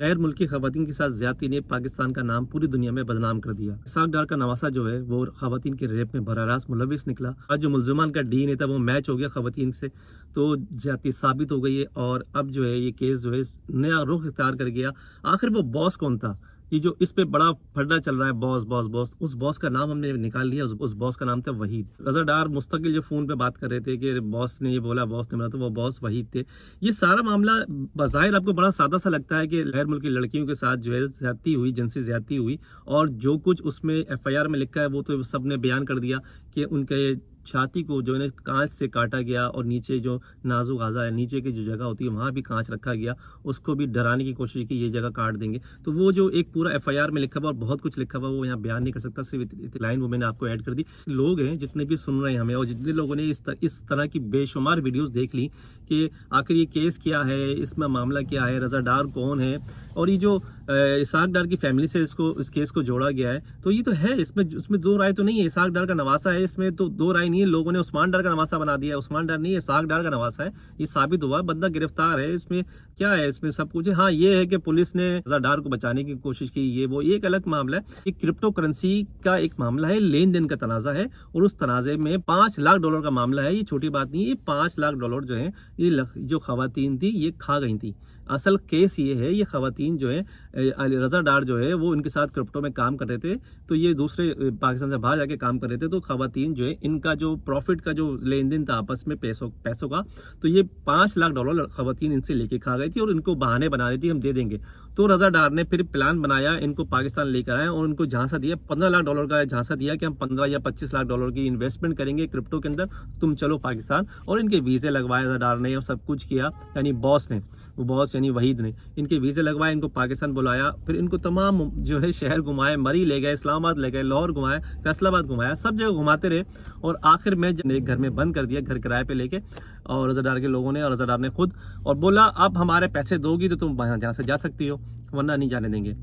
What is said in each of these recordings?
गैर मुल्की खवातीन के साथ ज्यादती ने पाकिस्तान का नाम पूरी दुनिया में बदनाम कर दिया। इसाक डार का नवासा जो है वो खवातीन के रेप में बराह रास्त मुलविस निकला। आज जो मुल्जिमान का डीएनए था वो मैच हो गया खवातीन से, तो ज्यादती साबित हो गई है। और अब जो है ये केस जो है नया रुख इख्तियार कर गया। आखिर वो बॉस कौन था? ये जो इस पे बड़ा फड्डा चल रहा है, बॉस बॉस बॉस, उस बॉस का नाम हमने निकाल लिया। उस बॉस का नाम था वहीद। रजा डार मुस्तकिल जो फोन पे बात कर रहे थे कि बॉस ने ये बोला, बॉस ने बोला, तो वो बॉस वहीद थे। ये सारा मामला बज़ाहिर आपको बड़ा सादा सा लगता है कि गैर मुल्की लड़कियों के साथ जो है ज्यादती हुई, जिनसी ज्यादती हुई, और जो कुछ उसमें एफआईआर में लिखा है वो तो सबने बयान कर दिया कि उनके छाती को जो है कांच से काटा गया और नीचे जो नाजुक आज़ा है, नीचे की जो जगह होती है वहाँ भी कांच रखा गया। उसको भी डराने की कोशिश की, ये जगह काट देंगे। तो वो जो एक पूरा एफआईआर में लिखा हुआ और बहुत कुछ लिखा हुआ वो यहाँ बयान नहीं कर सकता, सिर्फ लाइन वो मैंने आपको ऐड कर दी। लोग हैं जितने भी सुन रहे हैं हमें, और जितने लोगों ने इस तरह की बेशुमार वीडियोस देख ली कि आखिर ये केस क्या है, इसमें मामला क्या है, रजा डार कौन है, और ये जो इसाक डार की फैमिली से इस केस को जोड़ा गया है, तो ये तो है, इसमें दो राय तो नहीं है। इसाक डार का नवासा है, इसमें तो दो राय नहीं है। लोगों ने उस्मान डार का नवासा बना दिया। उस्मान डार नहीं है, इसाक डार का नवासा है। ये साबित हुआ, बंदा गिरफ्तार है। इसमें क्या है? इसमें सब कुछ है। हाँ, ये है कि पुलिस ने रजा डार को बचाने की कोशिश की, ये वो एक अलग मामला है। ये क्रिप्टो करेंसी का एक मामला है, लेन देन का तनाजा है, और उस तनाजे में $5 लाख का मामला है। ये छोटी बात नहीं है। ये $5 लाख जो है, ये जो खवातीन थी ये खा गई थी। असल केस ये है, ये खवातीन जो है, रजा डार जो है वो इनके साथ क्रिप्टो में काम कर रहे थे, तो ये दूसरे पाकिस्तान से बाहर जाके काम कर रहे थे। तो खवातीन जो है, इनका जो प्रॉफिट का जो लेन देन था आपस में पैसों का, तो ये $5 लाख खवातीन इनसे लेके खा गई थी और इनको बहाने बना रही थी हम दे देंगे। तो रजा डार ने फिर प्लान बनाया, इनको पाकिस्तान लेकर आए और उनको झांसा दिया, $15 लाख का झांसा दिया कि हम $15 या $25 लाख की इन्वेस्टमेंट करेंगे क्रिप्टो के अंदर, तुम चलो पाकिस्तान। और इनके वीजे लगवाए रजा डार ने और सब कुछ किया, यानी बॉस ने, वो बॉस यानी वहीद ने इनके वीजे लगवाए, इनको पाकिस्तान बुलाया, फिर इनको तमाम जो है शहर घुमाए, मरी ले गए, इस्लामाबाद ले गए, लाहौर घुमाया, फैसलाबाद घुमाया, सब जगह घुमाते रहे। और आखिर में जब एक घर में बंद कर दिया, घर किराए पे लेके, और रजा डार के लोगों ने और रजा डार ने खुद, और बोला अब हमारे पैसे दोगी तो तुम जहाँ से जा सकती हो, वरना नहीं जाने देंगे।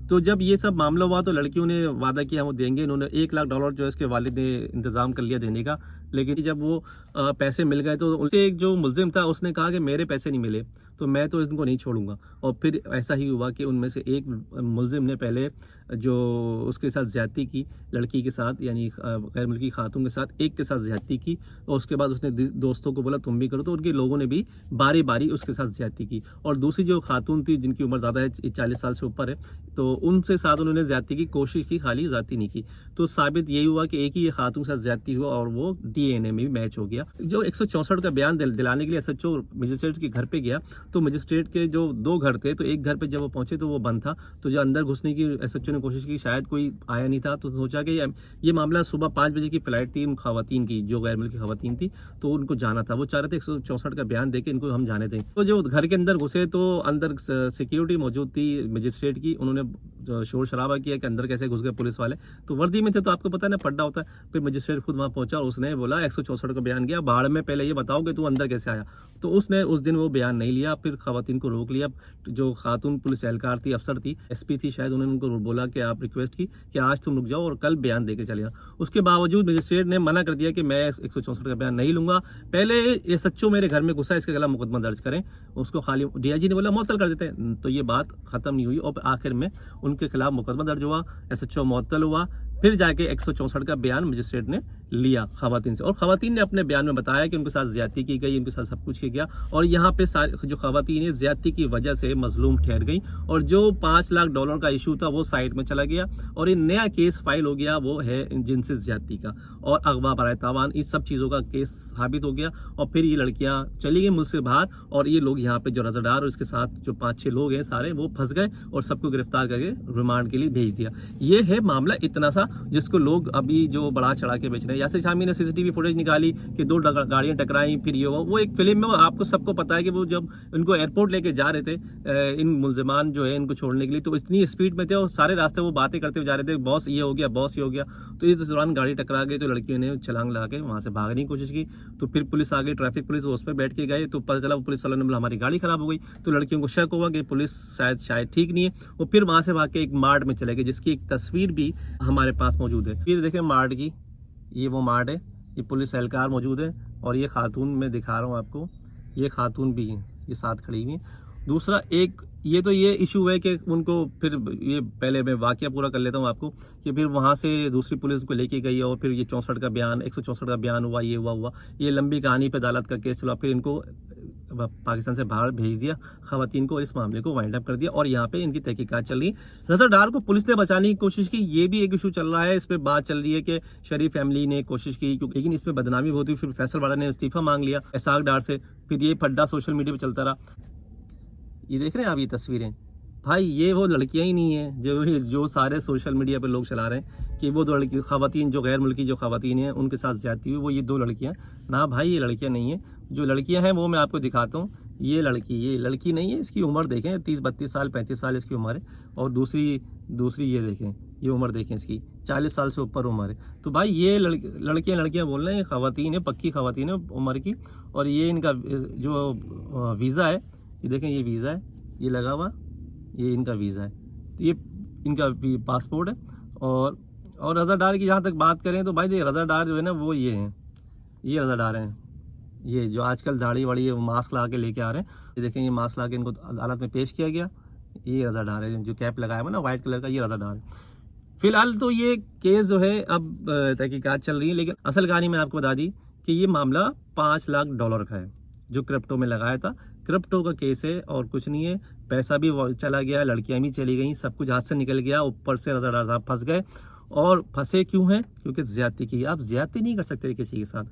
तो जब ये सब मामला हुआ तो लड़कियों ने वादा किया वो देंगे। इन्होंने $1 लाख जो है इसके वालिद ने इंतजाम कर लिया देने का। लेकिन जब वो पैसे मिल गए तो उनसे एक जो मुल्जिम था उसने कहा कि मेरे पैसे नहीं मिले तो मैं तो इनको नहीं छोड़ूंगा। और फिर ऐसा ही हुआ कि उनमें से एक मुल्जिम ने पहले जो उसके साथ ज्यादती की, लड़की के साथ, यानी गैर मुल्की खातून के साथ एक के साथ ज्यादती की, और उसके बाद उसने दोस्तों को बोला तुम भी करो, तो उनके लोगों ने भी बारी बारी उसके साथ ज्यादती की। और दूसरी जो खातून थी जिनकी उम्र ज़्यादा है, 40 साल से ऊपर है, तो उनसे साथ उन्होंने ज्यादती की कोशिश की, खाली ज्यादती नहीं की। तो साबित यही हुआ कि एक ही खातून के साथ ज्यादती हुआ और वो डीएनए में भी मैच हो गया। जो 164 का बयान दिलाने के लिए एसएचओ मजिस्ट्रेट के घर पे गया, तो मजिस्ट्रेट के जो 2 घर थे, तो एक घर पे जब वो पहुंचे तो वो बंद था। तो जो अंदर घुसने की एसएचओ ने कोशिश की, शायद कोई आया नहीं था, तो सोचा कि ये मामला सुबह 5 बजे की फ्लाइट थी खवातीन की, जो गैर मुल्की खवातीन थी, तो उनको जाना था। वो चाह रहे थे 164 का बयान देके इनको हम जाने दें। तो जो घर के अंदर घुसे तो अंदर सिक्योरिटी मौजूद थी मजिस्ट्रेट की, उन्होंने शोर शराबा किया कि अंदर कैसे घुस गए पुलिस वाले। तो वर्दी में थे तो आपको पता है ना, पड्डा होता है। फिर मजिस्ट्रेट खुद वहां पहुंचा और उसने बोला 164 का बयान किया, बाढ़ में पहले ये बताओ कि तू अंदर कैसे आया। तो उसने उस दिन वो बयान नहीं लिया। फिर खवातीन को रोक लिया। जो खातून पुलिस एहलकार थी, अफसर थी, एसपी थी शायद, उन्होंने उनको बोला कि आप रिक्वेस्ट की कि आज तुम रुक जाओ और कल बयान देके चले जाओ। उसके बावजूद मजिस्ट्रेट ने मना कर दिया कि मैं 164 का बयान नहीं लूंगा, पहले ये सच्चो मेरे घर में घुसा, इसके खिलाफ मुकदमा दर्ज करें। उसको खाली डीआईजी ने बोला मुअत्तल कर देते हैं। तो ये बात खत्म नहीं हुई और आखिर में उनके खिलाफ मुकदमा दर्ज हुआ, एसएचओ मुअत्तल हुआ। फिर जाके 164 का बयान मजिस्ट्रेट ने लिया खवातीन से, और खवातीन ने अपने बयान में बताया कि उनके साथ ज्यादती की गई, उनके साथ सब कुछ किया गया, और यहाँ पे जो खवातीन है ज्यादती की वजह से मजलूम ठहर गई, और जो $5 लाख का इशू था वो साइड में चला गया, और ये नया केस फाइल हो गया, वो है जिनसे ज्यादती का और अगवा बराए तावान, इस सब चीजों का केस साबित हो गया। और फिर ये लड़कियां चली गई मुल्क से बाहर, और ये लोग यहाँ पे जो रजादार और इसके साथ जो 5-6 लोग हैं सारे, वो फंस गए और सबको गिरफ्तार करके रिमांड के लिए भेज दिया। ये है मामला इतना सा, जिसको लोग अभी जो बढ़ा चढ़ा के बेच रहे हैं। यासिर शामी ने सीसीटीवी फुटेज निकाली कि 2 गाड़ियां टकराई, फिर ये वो एक फिल्म में आपको सबको पता है कि वो जब इनको एयरपोर्ट लेके जा रहे थे इन मुल्जिमान जो है इनको छोड़ने के लिए, तो इतनी स्पीड में थे और सारे रास्ते वो बातें करते हुए जा रहे थे, बॉस ये हो गया, बॉस ये हो गया। तो इस दौरान गाड़ी टकरा गई, तो लड़कियों ने छलांग लगा के वहां से भागने की कोशिश की। तो फिर पुलिस आ गई, ट्रैफिक पुलिस, उस पर बैठ के गए, तो पता चला पुलिस वालों ने बोला हमारी गाड़ी खराब हो गई। तो लड़कियों को शक हुआ कि पुलिस शायद ठीक नहीं है, वो फिर वहां से भाग के एक मार्ट में चले गए, जिसकी एक तस्वीर भी हमारे पास मौजूद है। फिर देखें मार्ट की, ये वो मार्ट है, ये पुलिस एहलकार मौजूद है, और ये खातून मैं दिखा रहा हूँ आपको, ये खातून भी है, ये साथ खड़ी हुई है। दूसरा एक ये इशू है कि उनको फिर ये पहले मैं वाकया पूरा कर लेता हूँ आपको कि फिर वहाँ से दूसरी पुलिस को लेके गई और फिर ये 64 का बयान 164 का बयान हुआ, ये हुआ ये लंबी कहानी पे अदालत का केस चला, फिर इनको पाकिस्तान से बाहर भेज दिया खवातीन को, इस मामले को वाइंड अप कर दिया और यहाँ पे इनकी तहकीकात चल रही। रज़ा डार को पुलिस ने बचाने की कोशिश की, ये भी एक इशू चल रहा है, इस पर बात चल रही है कि शरीफ फैमिली ने कोशिश की, लेकिन इसमें बदनामी बहुत हुई। फिर फैसल वाला ने इस्तीफा मांग लिया इसाक डार से, फिर ये फड्डा सोशल मीडिया पर चलता रहा। ये देख रहे हैं आप ये तस्वीरें, भाई ये वो लड़कियां ही नहीं है जो सारे सोशल मीडिया पे लोग चला रहे हैं कि वो दो लड़की खवातीन जो गैर मुल्की जो खवातीन हैं उनके साथ ज्यादती हुई, वो ये दो लड़कियां ना भाई, ये लड़कियां नहीं है। जो लड़कियां हैं वो मैं आपको दिखाता हूँ। ये लड़की नहीं है, इसकी उम्र देखें 30-32 साल 35 साल इसकी उम्र है। और दूसरी ये देखें, ये उम्र देखें इसकी 40 साल से ऊपर उम्र है। तो भाई ये लड़कियां बोल रहे हैं, खवातीन है, पक्की खवातीन है उम्र की। और ये इनका जो वीज़ा है, ये देखें, ये वीज़ा है, ये लगा हुआ, ये इनका वीज़ा है, तो ये इनका पासपोर्ट है। और रज़ा डार की जहाँ तक बात करें तो भाई ये रज़ा डार जो है ना वो ये हैं, ये रज़ा डार हैं, ये जो आजकल दाढ़ी वाड़ी मास्क लगा के लेके आ रहे हैं। ये देखें, ये मास्क लगा के इनको अदालत में पेश किया गया। ये रज़ा डार है, जो कैप लगाया हुआ ना वाइट कलर का, ये रज़ा डार है। फिलहाल तो ये केस जो है अब तहकीकात चल रही है, लेकिन असल कहानी मैंने आपको बता दी कि ये मामला $5 लाख का है जो क्रिप्टो में लगाया था। क्रिप्टो का केस है और कुछ नहीं है। पैसा भी चला गया, लड़कियां भी चली गई, सब कुछ हाथ से निकल गया। ऊपर से रज़ा डार साहब फंस गए। और फंसे क्यों हैं? क्योंकि ज्यादती की। आप ज्यादती नहीं कर सकते किसी के साथ,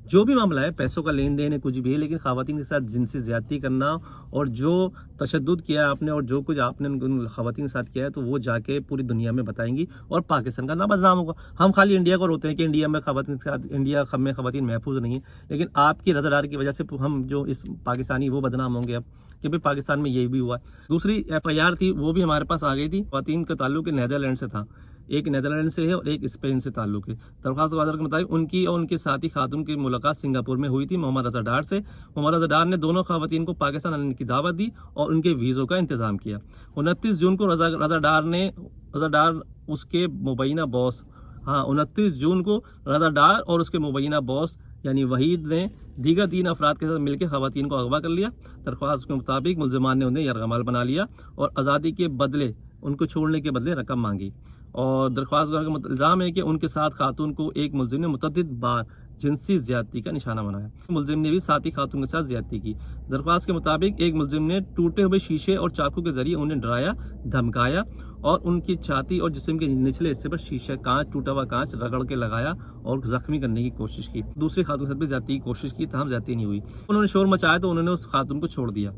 जो भी मामला है, पैसों का लेन देन है, कुछ भी है, लेकिन खवातीन के साथ जिनसी ज्यादती करना और जो तशद्दुद किया आपने और जो कुछ आपने उन खवातीन के साथ किया है, तो वो जाके पूरी दुनिया में बताएंगी और पाकिस्तान का नाम बदनाम होगा। हम खाली इंडिया को रोते हैं कि इंडिया में खवातीन के साथ, इंडिया में खवातीन महफूज नहीं है, लेकिन आपकी रज़ा डार की वजह से हम जो इस पाकिस्तानी वो बदनाम होंगे अब कि भाई पाकिस्तान में ये भी हुआ। दूसरी FIR थी, वो भी हमारे पास आ गई थी। खवातीन का ताल्लुक नीदरलैंड से था, एक नीदरलैंड से है और एक स्पेन से ताल्लुक है। दरख्वास्त वादर के मुताबिक उनकी और उनके साथी खातून की मुलाकात सिंगापुर में हुई थी मोहम्मद रज़ा डार से। मोहम्मद रज़ा डार ने दोनों खवातीन को पाकिस्तान आने की दावत दी और उनके वीज़ों का इंतजाम किया। 29 जून को रज़ा डार उसके मुबैना बॉस, हाँ 29 जून को रज़ा डार और उसके मुबैना बॉस यानी वहीद ने दीगर 3 अफराद के साथ मिलकर खवातीन को अगवा कर लिया। दरख्वास्त के मुताबिक मुल्ज़िमान ने उन्हें यरगमाल बना लिया और आज़ादी के बदले, उनको छोड़ने के बदले रकम मांगी। और दरख्वास्त का इल्ज़ाम है कि उनके साथ खातून को एक मुल्ज़िम ने मुतअद्दिद बार जिनसी ज्यादती का निशाना बनाया। मुल्ज़िम ने भी साथी खातून के साथ ज्यादती की। दरख्वास्त के मुताबिक एक मुल्ज़िम ने टूटे हुए शीशे और चाकू के जरिए उन्हें डराया, धमकाया और उनकी छाती और जिस्म के निचले हिस्से पर शीशा टूटा हुआ कांच रगड़ के लगाया और जख्मी करने की कोशिश की। दूसरे खातून के साथ भी ज्यादती की कोशिश की, तमाम ज्यादती नहीं हुई। उन्होंने शोर मचाया तो उन्होंने उस खातून को छोड़ दिया।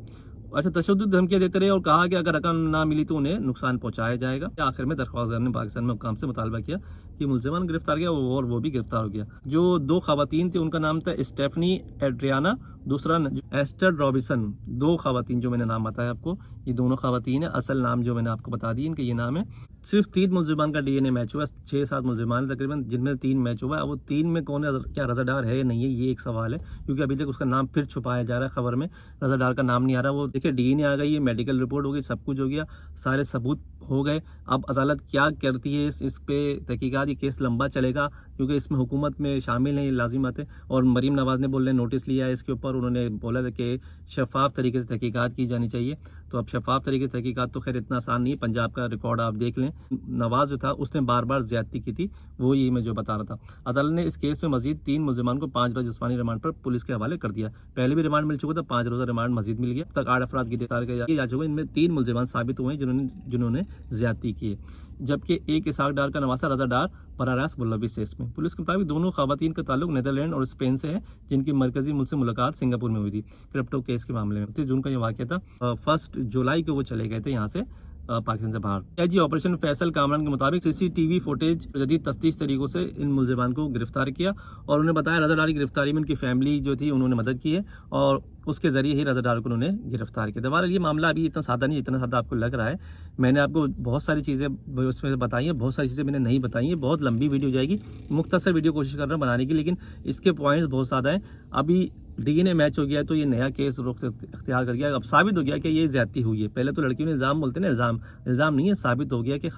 अच्छा, तशद्दुद धमकियां देते रहे और कहा कि अगर रकम ना मिली तो उन्हें नुकसान पहुंचाया जाएगा। आखिर में दरख्वास्तदार ने पाकिस्तान में हुकाम से मुतालबा किया कि मुल्ज़िमान गिरफ्तार किया और वो भी गिरफ्तार हो गया। जो 2 खवातीन थी उनका नाम था स्टेफनी एड्रियाना, दूसरा एस्टर रॉबिसन। 2 खवातीन जो मैंने नाम बताया आपको, ये दोनों खवातीन है। असल नाम जो मैंने आपको बता दी इनके ये नाम है। सिर्फ 3 मुल्ज़िमान का DNA मैच हुआ, 6-7 मुल्ज़िमान तकरीबन, जिनमें 3 मैच हुआ है। वो 3 में कौन है, क्या रज़ा डार है या नहीं है, ये एक सवाल है, क्योंकि अभी तक उसका नाम फिर छुपाया जा रहा है। खबर में रज़ा डार का नाम नहीं आ रहा। वो देखिए DNA आ गई है, मेडिकल रिपोर्ट हो गई, सब कुछ हो गया, सारे सबूत हो गए। अब अदालत क्या करती है इस पे तहकीकात, ये केस लंबा चलेगा क्योंकि इसमें हुकूमत में शामिल है लाजिमत है। और मरीम नवाज ने बोल रहे नोटिस लिया है इसके ऊपर, उन्होंने बोला था कि शफाफ तरीके से तहकीकात की जानी चाहिए। तो अब शफाफ तरीके से तहकीकात तो खैर इतना आसान नहीं है। पंजाब का रिकॉर्ड आप देख लें, नवाज जो था उसने बार बार ज्यादती की थी, वो ये मैं जो बता रहा था। अदालत ने इस केस में मजीद 3 मुल्ज़िमान को 5 रोज़ा जिस्मानी रिमांड पर पुलिस के हवाले कर दिया। पहले भी रिमांड मिल चुका था, 5 रोज़ा रिमांड मजीद मिल गया। अब तक 8 अफराद की गिरफ्तार किया जा चुका है। इनमें 3 मुल्ज़िमान साबित हुए जिन्होंने ज्यादती की है, जबकि एक इसाक डार का नवासा रज़ा डार बरारास मुलविस है इसमें। पुलिस के मुताबिक दोनों खवातीन का ताल्लुक नीदरलैंड और स्पेन से है, जिनकी मरकजी मुल्क से मुलाकात सिंगापुर में हुई थी क्रिप्टो केस के मामले में। 30 जून का ये वाक़या था। 1 जुलाई को वो चले गए थे यहाँ से पाकिस्तान से बाहर। जी ऑपरेशन फैसल कामरान के मुताबिक CCTV फुटेज जदीद तफ्तीश तरीकों से इन मुल्ज़िमान को गिरफ्तार किया और उन्हें बताया रज़ा डार की गिरफ्तारी में उनकी फैमिली जो थी उन्होंने मदद की है और उसके जरिए ही रज़ा डार को उन्होंने गिरफ्तार किया। बहरहाल ये मामला अभी इतना सादा नहीं, इतना सादा आपको लग रहा है। मैंने आपको बहुत सारी चीज़ें उसमें बताई हैं, बहुत सारी चीज़ें मैंने नहीं बताई हैं। बहुत लंबी वीडियो जाएगी, मुख्तसर वीडियो कोशिश कर रहा हूँ बनाने की, लेकिन इसके पॉइंट्स बहुत ज़्यादा हैं। अभी डीएनए मैच हो गया है तो ये नया केस रुख इख्तियार कर गया। अब साबित हो गया कि ये ज्यादती हुई है। पहले तो लड़कियों ने इल्ज़ाम बोलते ना, इल्ज़ाम नहीं है, साबित हो गया कि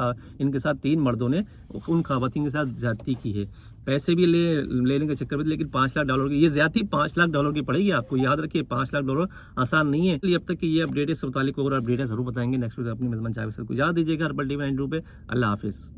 इनके साथ 3 मर्दों ने उन खवातीन के साथ ज्यादती की है। पैसे भी लेने के चक्कर में, लेकिन $5 लाख की ये ज्यादती $5 लाख की पड़ेगी आपको। याद रखिए $5 लाख आसान नहीं है। इसलिए अब तक की ये अपडेट है, इस मुतालिक और अपडेट है जरूर बताएंगे नेक्स्ट वीडियो अपनी मेजबान जावेद सर को। याद दीजिएगा हर बल्टी में एंड्रू पे। अल्लाह हाफिज़।